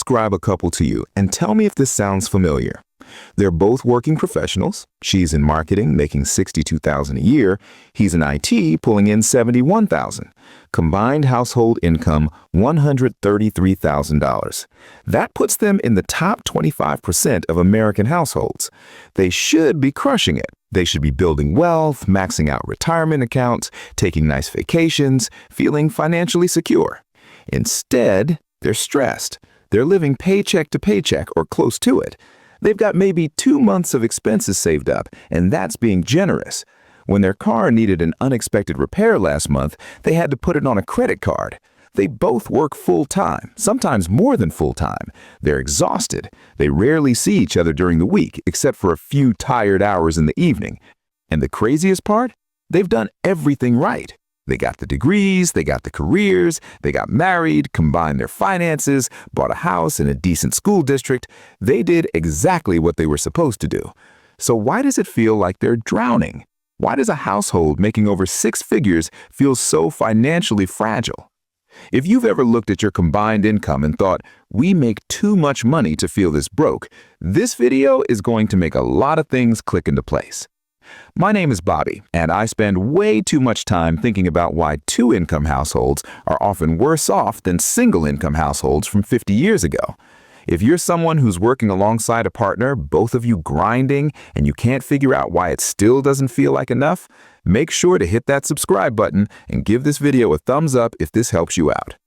describe a couple to you and tell me if this sounds familiar. They're both working professionals. She's in marketing, making $62,000 a year. He's in IT, pulling in $71,000. Combined household income, $133,000. That puts them in the top 25% of American households. They should be crushing it. They should be building wealth, maxing out retirement accounts, taking nice vacations, feeling financially secure. Instead, they're stressed. They're living paycheck to paycheck or close to it. They've got maybe 2 months of expenses saved up, and that's being generous. When their car needed an unexpected repair last month, they had to put it on a credit card. They both work full-time, sometimes more than full-time. They're exhausted. They rarely see each other during the week, except for a few tired hours in the evening. And the craziest part? They've done everything right. They got the degrees, they got the careers, they got married, combined their finances, bought a house in a decent school district. They did exactly what they were supposed to do. So why does it feel like they're drowning? Why does a household making over 6 figures feel so financially fragile? If you've ever looked at your combined income and thought, we make too much money to feel this broke, this video is going to make a lot of things click into place. My name is Bobby, and I spend way too much time thinking about why 2-income households are often worse off than single-income households from 50 years ago. If you're someone who's working alongside a partner, both of you grinding, and you can't figure out why it still doesn't feel like enough, make sure to hit that subscribe button and give this video a thumbs up if this helps you out.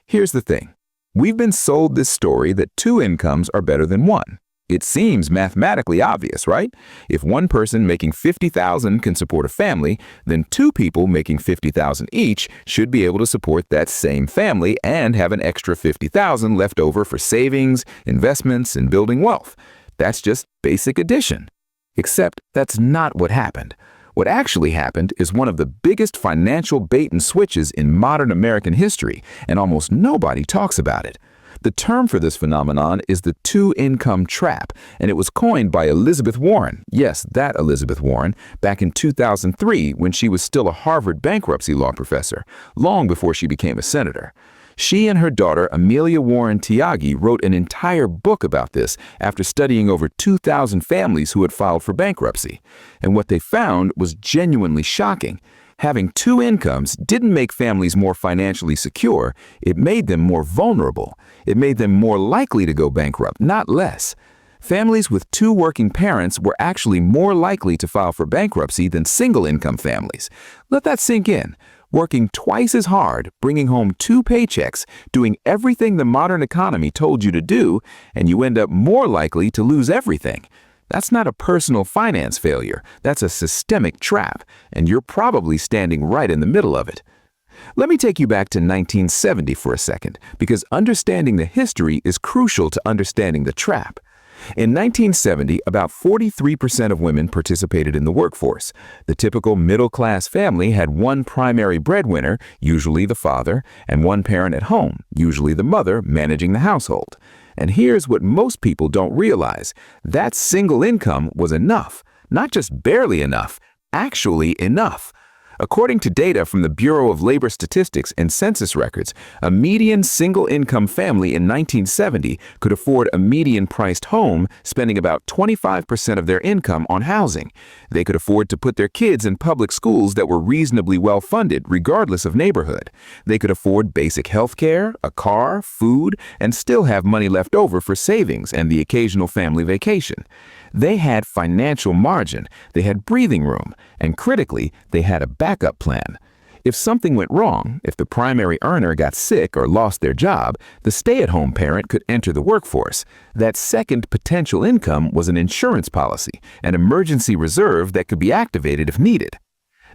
Here's the thing. We've been sold this story that 2 incomes are better than 1. It seems mathematically obvious, right? If one person making $50,000 can support a family, then 2 people making $50,000 each should be able to support that same family and have an extra $50,000 left over for savings, investments, and building wealth. That's just basic addition. Except that's not what happened. What actually happened is one of the biggest financial bait and switches in modern American history, and almost nobody talks about it. The term for this phenomenon is the 2-income trap, and it was coined by Elizabeth Warren, yes, that Elizabeth Warren, back in 2003 when she was still a Harvard bankruptcy law professor, long before she became a senator. She and her daughter, Amelia Warren Tyagi, wrote an entire book about this after studying over 2,000 families who had filed for bankruptcy. And what they found was genuinely shocking. Having 2 incomes didn't make families more financially secure, it made them more vulnerable. It made them more likely to go bankrupt, not less. Families with 2 working parents were actually more likely to file for bankruptcy than single-income families. Let that sink in. Working twice as hard, bringing home 2 paychecks, doing everything the modern economy told you to do, and you end up more likely to lose everything. That's not a personal finance failure, that's a systemic trap, and you're probably standing right in the middle of it. Let me take you back to 1970 for a second, because understanding the history is crucial to understanding the trap. In 1970, about 43% of women participated in the workforce. The typical middle-class family had one primary breadwinner, usually the father, and one parent at home, usually the mother, managing the household. And here's what most people don't realize. That single income was enough. Not just barely enough, actually enough. According to data from the Bureau of Labor Statistics and Census records, a median single-income family in 1970 could afford a median-priced home, spending about 25% of their income on housing. They could afford to put their kids in public schools that were reasonably well-funded, regardless of neighborhood. They could afford basic health care, a car, food, and still have money left over for savings and the occasional family vacation. They had financial margin, they had breathing room, and critically, they had a backup plan. If something went wrong, if the primary earner got sick or lost their job, the stay-at-home parent could enter the workforce. That second potential income was an insurance policy, an emergency reserve that could be activated if needed.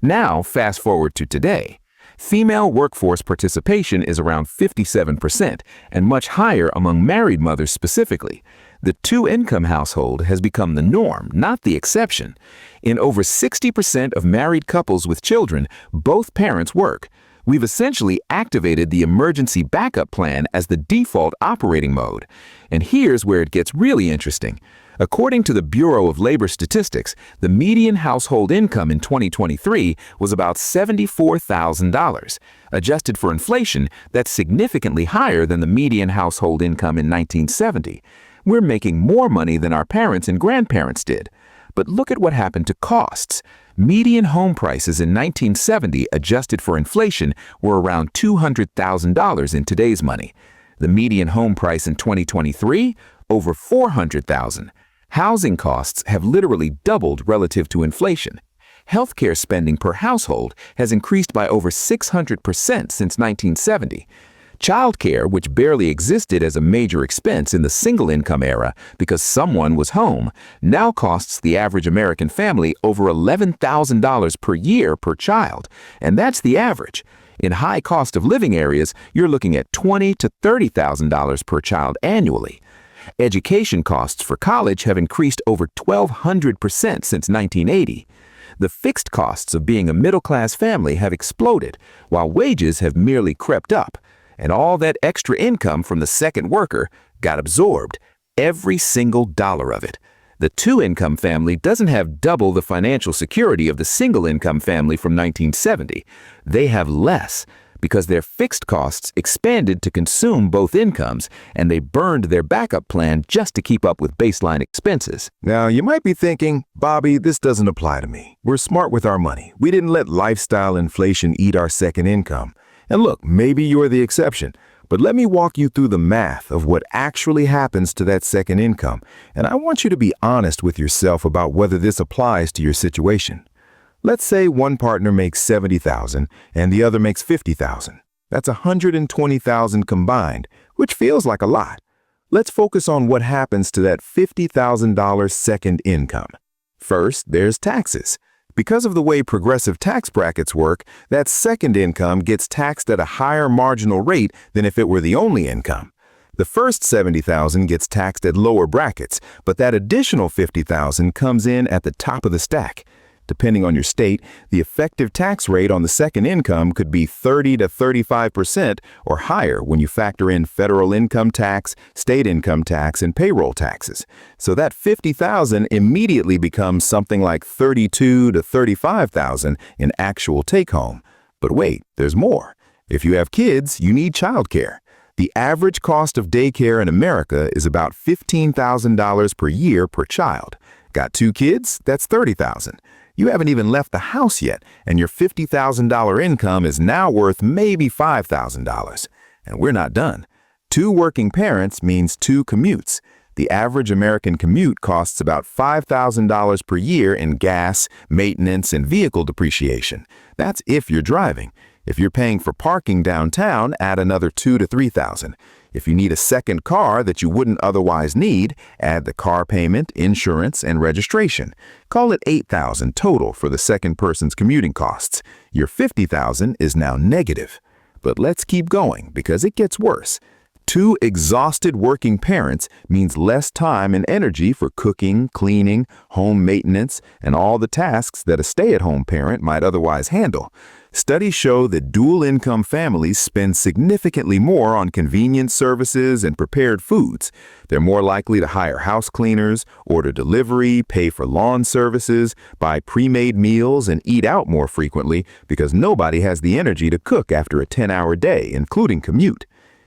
Now, fast forward to today. Female workforce participation is around 57% and much higher among married mothers specifically. The 2-income household has become the norm, not the exception. In over 60% of married couples with children, both parents work. We've essentially activated the emergency backup plan as the default operating mode. And here's where it gets really interesting. According to the Bureau of Labor Statistics, the median household income in 2023 was about $74,000. Adjusted for inflation, that's significantly higher than the median household income in 1970. We're making more money than our parents and grandparents did. But look at what happened to costs. Median home prices in 1970, adjusted for inflation, were around $200,000 in today's money. The median home price in 2023? Over $400,000. Housing costs have literally doubled relative to inflation. Healthcare spending per household has increased by over 600% since 1970. Childcare, which barely existed as a major expense in the single-income era because someone was home, now costs the average American family over $11,000 per year per child, and that's the average. In high cost of living areas, you're looking at $20,000 to $30,000 per child annually. Education costs for college have increased over 1,200% since 1980. The fixed costs of being a middle-class family have exploded, while wages have merely crept up. And all that extra income from the second worker got absorbed, every single dollar of it. The two-income family doesn't have double the financial security of the single-income family from 1970. They have less, because their fixed costs expanded to consume both incomes, and they burned their backup plan just to keep up with baseline expenses. Now, you might be thinking, Bobby, this doesn't apply to me. We're smart with our money. We didn't let lifestyle inflation eat our second income. And look, maybe you're the exception, but let me walk you through the math of what actually happens to that second income, and I want you to be honest with yourself about whether this applies to your situation. Let's say one partner makes $70,000 and the other makes $50,000. That's $120,000 combined, which feels like a lot. Let's focus on what happens to that $50,000 second income. First, there's taxes. Because of the way progressive tax brackets work, that second income gets taxed at a higher marginal rate than if it were the only income. The first $70,000 gets taxed at lower brackets, but that additional $50,000 comes in at the top of the stack. Depending on your state, the effective tax rate on the second income could be 30 to 35% or higher when you factor in federal income tax, state income tax, and payroll taxes. So that $50,000 immediately becomes something like $32,000 to $35,000 in actual take-home. But wait, there's more. If you have kids, you need childcare. The average cost of daycare in America is about $15,000 per year per child. Got two kids? That's $30,000. You haven't even left the house yet, and your $50,000 income is now worth maybe $5,000. And we're not done. Two working parents means two commutes. The average American commute costs about $5,000 per year in gas, maintenance, and vehicle depreciation. That's if you're driving. If you're paying for parking downtown, add another $2,000 to $3,000. If you need a second car that you wouldn't otherwise need, add the car payment, insurance, and registration. Call it $8,000 total for the second person's commuting costs. Your $50,000 is now negative. But let's keep going because it gets worse. Two exhausted working parents means less time and energy for cooking, cleaning, home maintenance, and all the tasks that a stay-at-home parent might otherwise handle. Studies show that dual-income families spend significantly more on convenience services and prepared foods. They're more likely to hire house cleaners, order delivery, pay for lawn services, buy pre-made meals, and eat out more frequently because nobody has the energy to cook after a 10-hour day, including commute.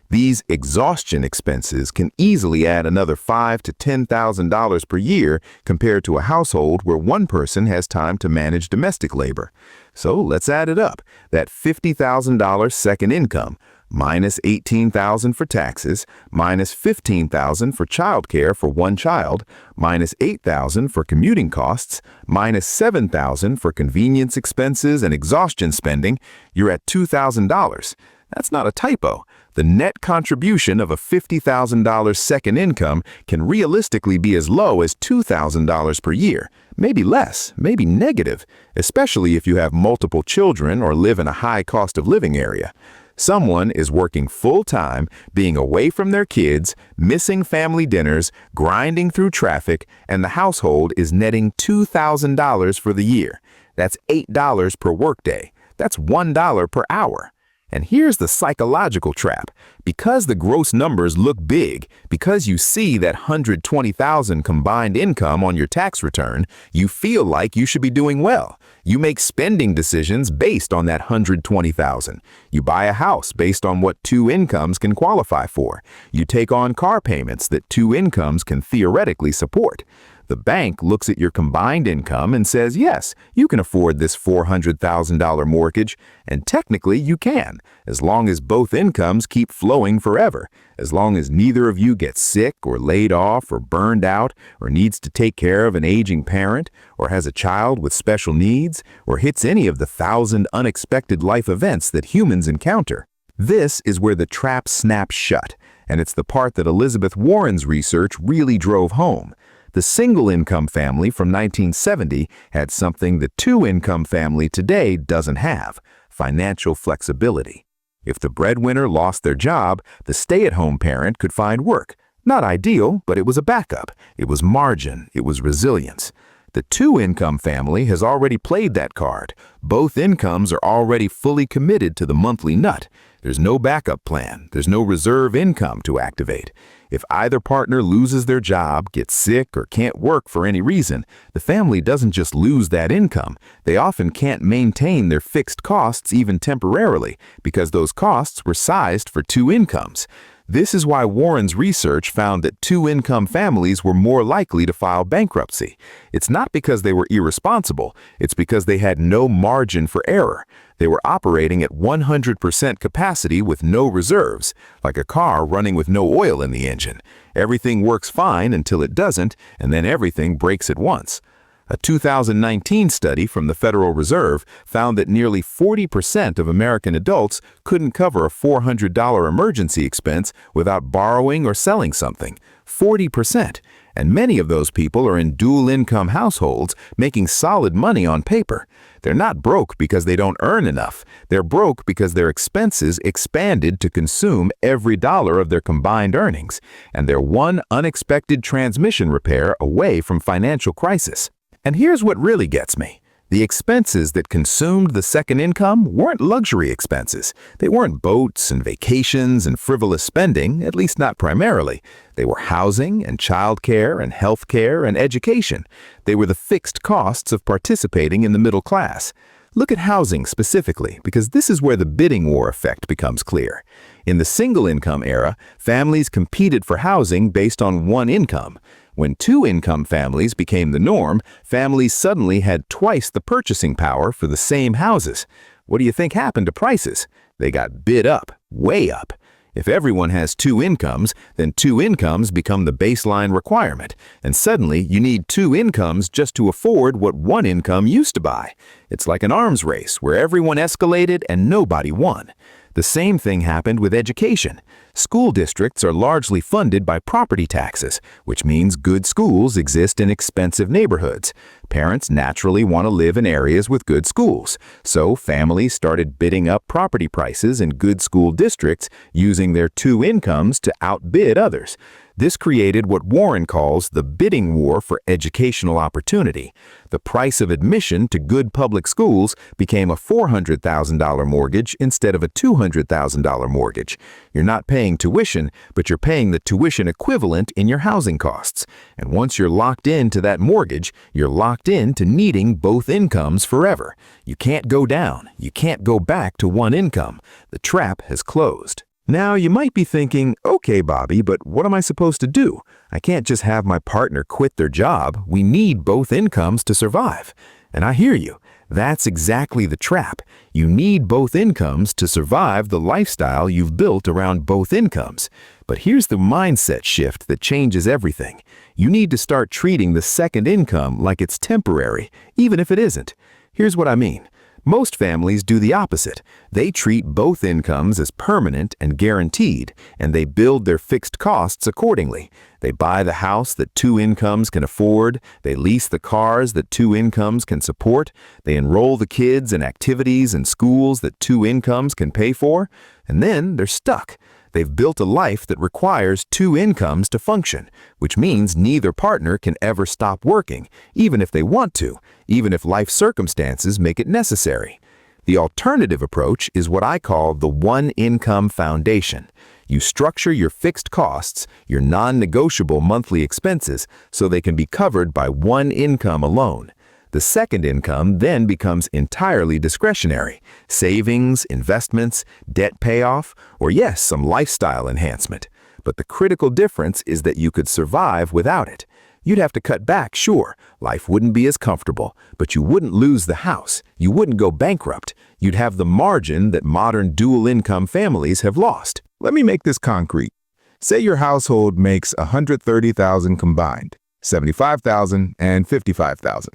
These exhaustion expenses can easily add another $5,000 to $10,000 per year compared to a household where one person has time to manage domestic labor. So let's add it up. That $50,000 second income, minus $18,000 for taxes, minus $15,000 for childcare for one child, minus $8,000 for commuting costs, minus $7,000 for convenience expenses and exhaustion spending, you're at $2,000. That's not a typo. The net contribution of a $50,000 second income can realistically be as low as $2,000 per year, maybe less, maybe negative, especially if you have multiple children or live in a high cost of living area. Someone is working full-time, being away from their kids, missing family dinners, grinding through traffic, and the household is netting $2,000 for the year. That's $8 per workday. That's $1 per hour. And here's the psychological trap. Because the gross numbers look big, because you see that $120,000 combined income on your tax return, you feel like you should be doing well. You make spending decisions based on that $120,000. You buy a house based on what two incomes can qualify for. You take on car payments that two incomes can theoretically support. The bank looks at your combined income and says, yes, you can afford this $400,000 mortgage, and technically you can, as long as both incomes keep flowing forever, as long as neither of you gets sick or laid off or burned out or needs to take care of an aging parent or has a child with special needs or hits any of the 1,000 unexpected life events that humans encounter. This is where the trap snaps shut, and it's the part that Elizabeth Warren's research really drove home. The single-income family from 1970 had something the two-income family today doesn't have: financial flexibility. If the breadwinner lost their job, the stay-at-home parent could find work. Not ideal, but it was a backup. It was margin. It was resilience. The two-income family has already played that card. Both incomes are already fully committed to the monthly nut. There's no backup plan. There's no reserve income to activate. If either partner loses their job, gets sick, or can't work for any reason, the family doesn't just lose that income. They often can't maintain their fixed costs even temporarily because those costs were sized for two incomes. This is why Warren's research found that two-income families were more likely to file bankruptcy. It's not because they were irresponsible, it's because they had no margin for error. They were operating at 100% capacity with no reserves, like a car running with no oil in the engine. Everything works fine until it doesn't, and then everything breaks at once. A 2019 study from the Federal Reserve found that nearly 40% of American adults couldn't cover a $400 emergency expense without borrowing or selling something. 40%. And many of those people are in dual-income households making solid money on paper. They're not broke because they don't earn enough. They're broke because their expenses expanded to consume every dollar of their combined earnings, and they're one unexpected transmission repair away from financial crisis. And here's what really gets me. The expenses that consumed the second income weren't luxury expenses. They weren't boats and vacations and frivolous spending, at least not primarily. They were housing and childcare and healthcare and education. They were the fixed costs of participating in the middle class. Look at housing specifically, because this is where the bidding war effect becomes clear. In the single-income era, families competed for housing based on one income. When two-income families became the norm, families suddenly had twice the purchasing power for the same houses. What do you think happened to prices? They got bid up, way up. If everyone has two incomes, then two incomes become the baseline requirement, and suddenly you need two incomes just to afford what one income used to buy. It's like an arms race where everyone escalated and nobody won. The same thing happened with education. School districts are largely funded by property taxes, which means good schools exist in expensive neighborhoods. Parents naturally want to live in areas with good schools, so families started bidding up property prices in good school districts using their two incomes to outbid others. This created what Warren calls the bidding war for educational opportunity. The price of admission to good public schools became a $400,000 mortgage instead of a $200,000 mortgage. You're not paying tuition, but you're paying the tuition equivalent in your housing costs. And once you're locked into that mortgage, you're locked into needing both incomes forever. You can't go down. You can't go back to one income. The trap has closed. Now, you might be thinking, okay, Bobby, but what am I supposed to do? I can't just have my partner quit their job. We need both incomes to survive. And I hear you. That's exactly the trap. You need both incomes to survive the lifestyle you've built around both incomes. But here's the mindset shift that changes everything. You need to start treating the second income like it's temporary, even if it isn't. Here's what I mean. Most families do the opposite. They treat both incomes as permanent and guaranteed, and they build their fixed costs accordingly. They buy the house that two incomes can afford, they lease the cars that two incomes can support, they enroll the kids in activities and schools that two incomes can pay for, and then they're stuck. They've built a life that requires two incomes to function, which means neither partner can ever stop working, even if they want to, even if life circumstances make it necessary. The alternative approach is what I call the one-income foundation. You structure your fixed costs, your non-negotiable monthly expenses, so they can be covered by one income alone. The second income then becomes entirely discretionary. Savings, investments, debt payoff, or yes, some lifestyle enhancement. But the critical difference is that you could survive without it. You'd have to cut back, sure. Life wouldn't be as comfortable, but you wouldn't lose the house. You wouldn't go bankrupt. You'd have the margin that modern dual-income families have lost. Let me make this concrete. Say your household makes $130,000 combined, $75,000 and $55,000.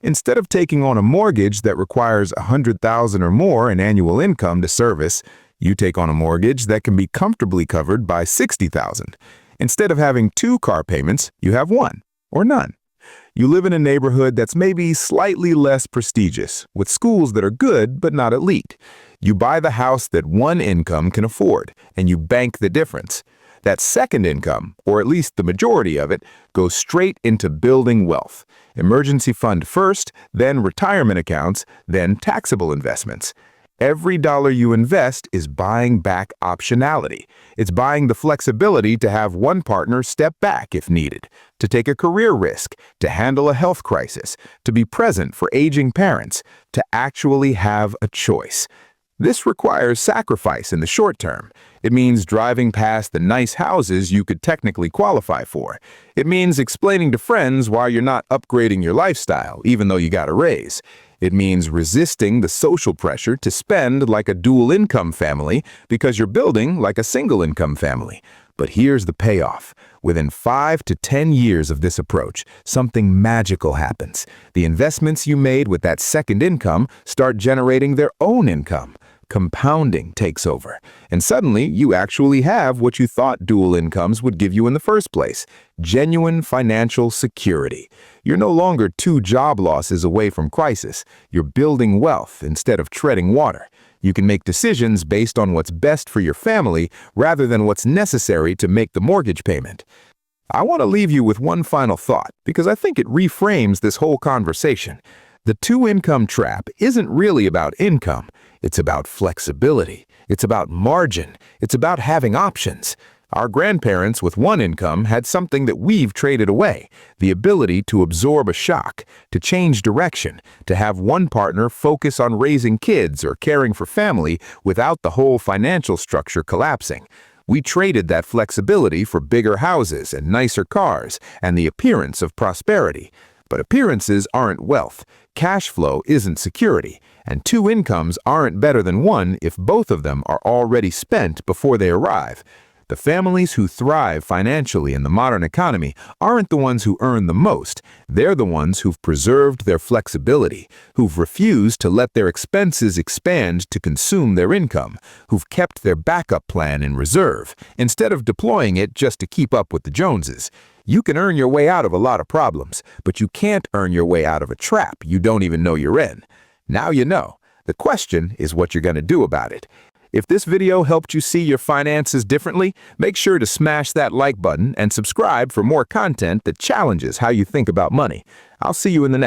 Instead of taking on a mortgage that requires $100,000 or more in annual income to service, you take on a mortgage that can be comfortably covered by $60,000. Instead of having 2 car payments, you have 1 or none. You live in a neighborhood that's maybe slightly less prestigious, with schools that are good but not elite. You buy the house that one income can afford, and you bank the difference. That second income, or at least the majority of it, goes straight into building wealth. Emergency fund first, then retirement accounts, then taxable investments. Every dollar you invest is buying back optionality. It's buying the flexibility to have one partner step back if needed, to take a career risk, to handle a health crisis, to be present for aging parents, to actually have a choice. This requires sacrifice in the short term. It means driving past the nice houses you could technically qualify for. It means explaining to friends why you're not upgrading your lifestyle, even though you got a raise. It means resisting the social pressure to spend like a dual-income family because you're building like a single-income family. But here's the payoff. Within 5 to 10 years of this approach, something magical happens. The investments you made with that second income start generating their own income. Compounding takes over, and suddenly you actually have what you thought dual incomes would give you in the first place: genuine financial security. You're no longer 2 job losses away from crisis. You're building wealth instead of treading water. You can make decisions based on what's best for your family rather than what's necessary to make the mortgage payment. I want to leave you with one final thought because I think it reframes this whole conversation. The 2-income trap isn't really about income. It's about flexibility. It's about margin. It's about having options. Our grandparents with 1 income had something that we've traded away: the ability to absorb a shock, to change direction, to have one partner focus on raising kids or caring for family without the whole financial structure collapsing. We traded that flexibility for bigger houses and nicer cars and the appearance of prosperity. But appearances aren't wealth. Cash flow isn't security. And 2 incomes aren't better than 1 if both of them are already spent before they arrive. The families who thrive financially in the modern economy aren't the ones who earn the most. They're the ones who've preserved their flexibility, who've refused to let their expenses expand to consume their income, who've kept their backup plan in reserve, instead of deploying it just to keep up with the Joneses. You can earn your way out of a lot of problems, but you can't earn your way out of a trap you don't even know you're in. Now you know. The question is what you're going to do about it. If this video helped you see your finances differently, make sure to smash that like button and subscribe for more content that challenges how you think about money. I'll see you in the next